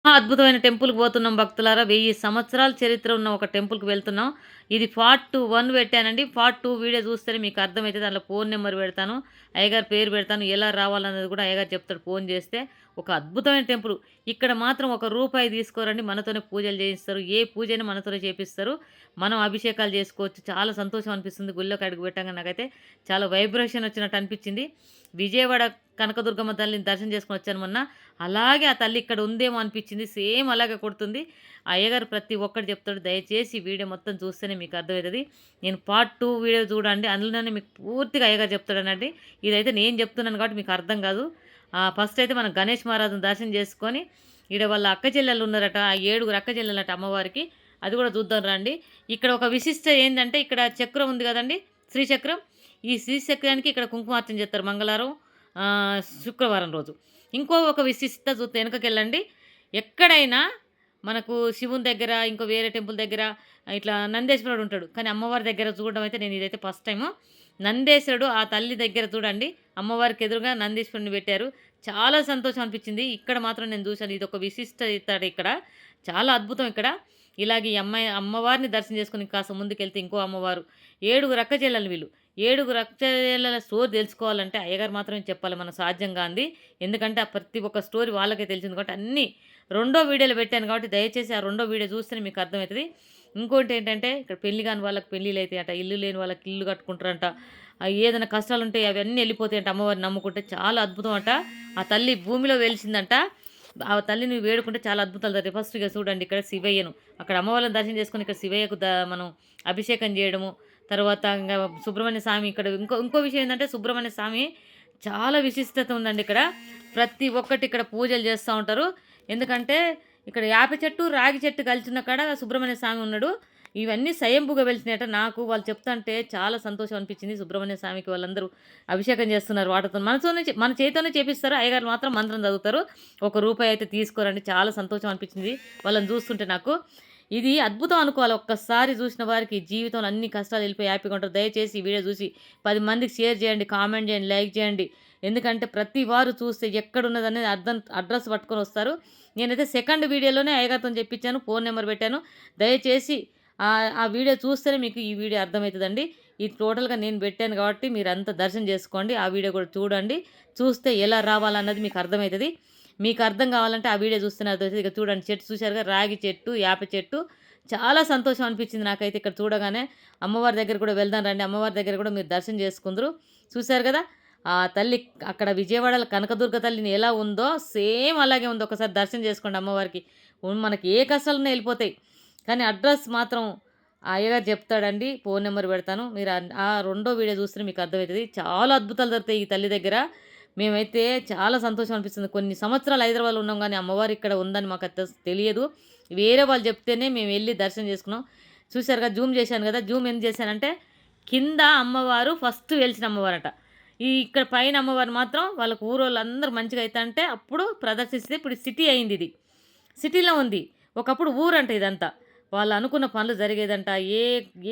అద్భుతమైన టెంపుల్‌కి పోతున్నాం భక్తులారా. 1000 సంవత్సరాల చరిత్ర ఉన్న ఒక టెంపుల్‌కి వెళ్తున్నాం. ఇది పార్ట్ 1 పెట్టానండి. పార్ట్ 2 వీడియో చూస్తేనే మీకు అర్థమైతది. దాంట్లో ఫోను నంబర్ పెడతాను. అయ్యగారి పేరు పెడతాను. ఎలా రావాలన్నది కూడా అయ్యగారు చెప్తాడు ఫోను చేస్తే. ఒక అద్భుతమైన టెంపుల్. ఇక్కడ మాత్రం ఒక రూపాయి తీసుకోరండి. మనతోనే పూజలు చేయిస్తారు. ఏ పూజైనా మనతోనే చేపిస్తారు. మనం అభిషేకాలు చేసుకోవచ్చు. చాలా సంతోషం అనిపిస్తుంది. గుళ్ళోకి అడుగు పెట్టంగానే నాకైతే చాలా వైబ్రేషన్ వచ్చినట్టు అనిపించింది. విజయవాడ కనకదుర్గమ్మ తల్లిని దర్శనం చేసుకొని వచ్చాను మొన్న. అలాగే ఆ తల్లి ఇక్కడ ఉందేమో అనిపించింది. సేమ్ అలాగే కొడుతుంది. ఆ అయ్యగారు ప్రతి ఒక్కటి చెప్తాడు. దయచేసి వీడియో మొత్తం చూస్తేనే మీకు అర్థమవుతది. నేను పార్ట్ 2 వీడియో చూడండి. అందులోనే మీకు పూర్తిగా అయ్యగారు చెప్తాడనండి. ఇదైతే నేను చెప్తున్నాను కాబట్టి మీకు అర్థం కాదు. ఫస్ట్ అయితే మనం గణేష్ మహారాజుని దర్శనం చేసుకొని ఈడ వాళ్ళ అక్క చెల్లెళ్ళు ఉన్నారట. ఆ 7 అక్క చెల్లెలట అమ్మవారికి. అది కూడా చూద్దాం రండి. ఇక్కడ ఒక విశిష్ట ఏందంటే ఇక్కడ చక్రం ఉంది కదండీ! శ్రీచక్రం. ఈ శ్రీచక్రానికి ఇక్కడ కుంకుమార్చన చేస్తారు మంగళవారం, శుక్రవారం రోజు. ఇంకో ఒక విశిష్టత చూస్తే వెనకకెళ్ళండి. ఎక్కడైనా మనకు శివుని దగ్గర, ఇంకో వేరే టెంపుల్ దగ్గర ఇట్లా నందేశ్వరుడు ఉంటాడు. కానీ అమ్మవారి దగ్గర చూడడం అయితే నేను ఇదైతే ఫస్ట్ టైము. నందేశ్వరుడు ఆ తల్లి దగ్గర చూడండి. అమ్మవారికి ఎదురుగా నందీశ్వరుడిని పెట్టారు. చాలా సంతోషం అనిపించింది. ఇక్కడ మాత్రం నేను చూశాను. ఇదొక విశిష్టత ఇక్కడ. చాలా అద్భుతం ఇక్కడ. ఇలాగ ఈ అమ్మవారిని దర్శనం చేసుకొని కాస్త ముందుకెళ్తే ఇంకో అమ్మవారు. 7 అక్క చెల్లెలు వీళ్ళు. 7 అక్క చెల్లెల స్టోరీ తెలుసుకోవాలంటే అయ్యగారు మాత్రమే చెప్పాలి. మన సాధ్యం కాంది. ఎందుకంటే ఆ ప్రతి ఒక్క స్టోరీ వాళ్ళకే తెలిసింది కాబట్టి అన్నీ రెండో వీడియోలో పెట్టాను కాబట్టి దయచేసి ఆ రెండో వీడియో చూస్తేనే మీకు అర్థమవుతది. ఇంకోటి ఏంటంటే ఇక్కడ పెళ్లి కాని వాళ్ళకి పెళ్ళిళ్ళు అయితాయట. ఇల్లు లేని వాళ్ళకి ఇల్లు కట్టుకుంటారంట. ఏదైనా కష్టాలుంటే అవన్నీ వెళ్ళిపోతాయంట అమ్మవారిని నమ్ముకుంటే. చాలా అద్భుతం అంట. ఆ తల్లి భూమిలో వెలిసిందంట. ఆ తల్లిని వేడుకుంటే చాలా అద్భుతాలు జరుగుతాయి. ఫస్ట్ ఇక చూడండి ఇక్కడ శివయ్యను అక్కడ అమ్మవారిని దర్శనం చేసుకొని ఇక్కడ శివయ్యకు మనం అభిషేకం చేయడము. తర్వాత ఇంగా సుబ్రహ్మణ్య స్వామి ఇక్కడ ఇంకో విషయం ఏంటంటే సుబ్రహ్మణ్య స్వామి చాలా విశిష్టత ఉందండి ఇక్కడ. ప్రతి ఒక్కటి ఇక్కడ పూజలు చేస్తూ ఉంటారు. ఎందుకంటే ఇక్కడ యాప చెట్టు, రాగి చెట్టు కలిసిన కాడ సుబ్రహ్మణ్య స్వామి ఉన్నాడు. ఇవన్నీ స్వయంభూగా వెలిసినాయట. నాకు వాళ్ళు చెప్తుంటే చాలా సంతోషం అనిపించింది. సుబ్రహ్మణ్య స్వామికి వాళ్ళందరూ అభిషేకం చేస్తున్నారు వాటితో. మన చేతితోనే చేపిస్తారు. అయ్యగారు మాత్రం మంత్రం చదువుతారు. ఒక రూపాయి అయితే తీసుకోరండి. చాలా సంతోషం అనిపించింది వాళ్ళని చూస్తుంటే నాకు. ఇది అద్భుతం అనుకోవాలి. ఒక్కసారి చూసిన వారికి జీవితంలో అన్ని కష్టాలు వెళ్ళిపోయి హ్యాపీగా ఉంటారు. దయచేసి ఈ వీడియో చూసి 10 మందికి షేర్ చేయండి, కామెంట్ చేయండి, లైక్ చేయండి. ఎందుకంటే ప్రతి వారు చూస్తే ఎక్కడున్నదనేది అడ్రస్ పట్టుకొని వస్తారు. నేనైతే సెకండ్ వీడియోలోనే అయ్యగారితో చెప్పించాను. ఫోన్ నెంబర్ పెట్టాను. దయచేసి ఆ వీడియో చూస్తేనే మీకు ఈ వీడియో అర్థమవుతుందండి. ఇది టోటల్‌గా నేను పెట్టాను కాబట్టి మీరంతా దర్శనం చేసుకోండి. ఆ వీడియో కూడా చూడండి. చూస్తే ఎలా రావాలన్నది మీకు అర్థమవుతది. మీకు అర్థం కావాలంటే ఆ వీడియో చూస్తేనే అర్థమవుతది. ఇక చూడండి చెట్టు చూశారుగా రాగి చెట్టు, యాప చెట్టు. చాలా సంతోషం అనిపించింది నాకైతే ఇక్కడ చూడగానే. అమ్మవారి దగ్గర కూడా వెళ్దాం రండి. అమ్మవారి దగ్గర కూడా మీరు దర్శనం చేసుకుందురు. చూశారు కదా! ఆ తల్లి అక్కడ విజయవాడలో కనకదుర్గ తల్లిని ఎలా ఉందో సేమ్ అలాగే ఉంది. ఒకసారి దర్శనం చేసుకోండి అమ్మవారికి. మనకి ఏ కష్టాలున్నా వెళ్ళిపోతాయి. కానీ అడ్రస్ మాత్రం ఆ అయ్యగారు చెప్తాడండి. ఫోన్ నెంబర్ పెడతాను. మీరు ఆ రెండో వీడియో చూస్తే మీకు అర్థమవుతది. చాలా అద్భుతాలు జరుగుతాయి ఈ తల్లి దగ్గర. మేమైతే చాలా సంతోషం అనిపిస్తుంది. కొన్ని సంవత్సరాలు హైదరాబాద్‌లో ఉన్నాం గానీ అమ్మవారు ఇక్కడ ఉందని మాకు తెలియదు. వేరే వాళ్ళు చెప్తేనే మేము వెళ్లి దర్శనం చేసుకున్నాం. చూసారుగా జూమ్ చేశాను కదా! జూమ్ ఎందుకు చేశానంటే కింద అమ్మవారు ఫస్ట్ వెలిసిన అమ్మవారట. ఇక్కడ పైన అమ్మవారు మాత్రం వాళ్ళకి ఊరోళ్ళందరూ మంచిగా అయితంటే అప్పుడు ప్రదర్శిస్తే ఇప్పుడు సిటీ అయిందిది. సిటీలో ఉంది. ఒకప్పుడు ఊరంట ఇదంతా. వాళ్ళు అనుకున్న పనులు జరిగేదంట.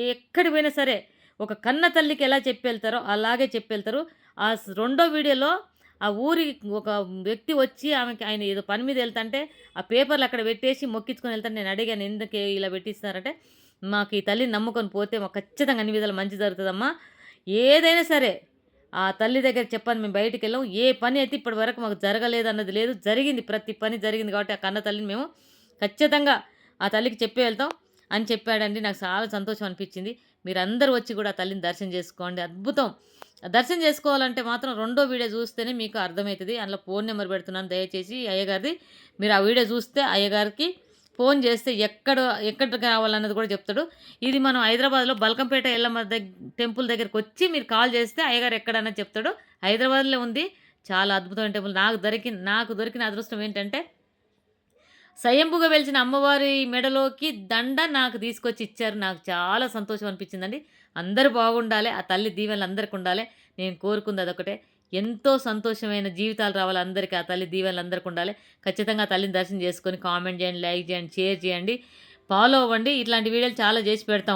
ఎక్కడికి పోయినా సరే ఒక కన్న తల్లికి ఎలా చెప్పెళ్తారో అలాగే చెప్పెళ్తారు. రెండో వీడియోలో ఆ ఊరి ఒక వ్యక్తి వచ్చి ఆయన ఏదో పని మీద వెళ్తుంటే ఆ పేపర్లు అక్కడ పెట్టేసి మొక్కించుకొని వెళ్తాను. నేను అడిగాను ఎందుకు ఇలా పెట్టిస్తున్నారంటే మాకు ఈ తల్లిని నమ్ముకొని పోతే మాకు ఖచ్చితంగా అన్ని విధాలు మంచి జరుగుతుందమ్మా. ఏదైనా సరే ఆ తల్లి దగ్గర చెప్పని మేము బయటికెళ్ళాం. ఏ పని అయితే ఇప్పటి వరకు మాకు జరగలేదన్నది లేదు. జరిగింది. ప్రతి పని జరిగింది కాబట్టి ఆ కన్న తల్లిని మేము ఖచ్చితంగా ఆ తల్లికి చెప్పి వెళ్తాం అని చెప్పాడండి. నాకు చాలా సంతోషం అనిపించింది. మీరందరూ వచ్చి కూడా ఆ తల్లిని దర్శనం చేసుకోండి. అద్భుతం. దర్శనం చేసుకోవాలంటే మాత్రం రెండో వీడియో చూస్తేనే మీకు అర్థమవుతది. అందులో ఫోన్ నెంబర్ పెడుతున్నాను దయచేసి అయ్యగారిది. మీరు ఆ వీడియో చూస్తే అయ్యగారికి ఫోన్ చేస్తే ఎక్కడికి రావాలన్నది కూడా చెప్తాడు. ఇది మనం హైదరాబాద్‌లో బల్కంపేట ఎల్లమ్మ టెంపుల్ దగ్గరకొచ్చి మీరు కాల్ చేస్తే అయ్యగారు ఎక్కడన్నది చెప్తాడు. హైదరాబాద్‌లో ఉంది. చాలా అద్భుతమైన టెంపుల్. నాకు దొరికిన అదృష్టం ఏంటంటే స్వయంభుగా వెలిసిన అమ్మవారి మెడలోకి దండ నాకు తీసుకొచ్చి ఇచ్చారు. నాకు చాలా సంతోషం అనిపించిందండి. అందరూ బాగుండాలి. ఆ తల్లి దీవెనలు అందరికి ఉండాలి. నేను కోరుకుంది అదొకటే. ఎంతో సంతోషమైన జీవితాలు రావాలి అందరికీ. ఆ తల్లి దీవెనలు అందరికి ఉండాలి. ఖచ్చితంగా ఆ తల్లిని దర్శనం చేసుకొని కామెంట్ చేయండి, లైక్ చేయండి, షేర్ చేయండి, ఫాలో అవ్వండి. ఇట్లాంటి వీడియోలు చాలా చేసి పెడతా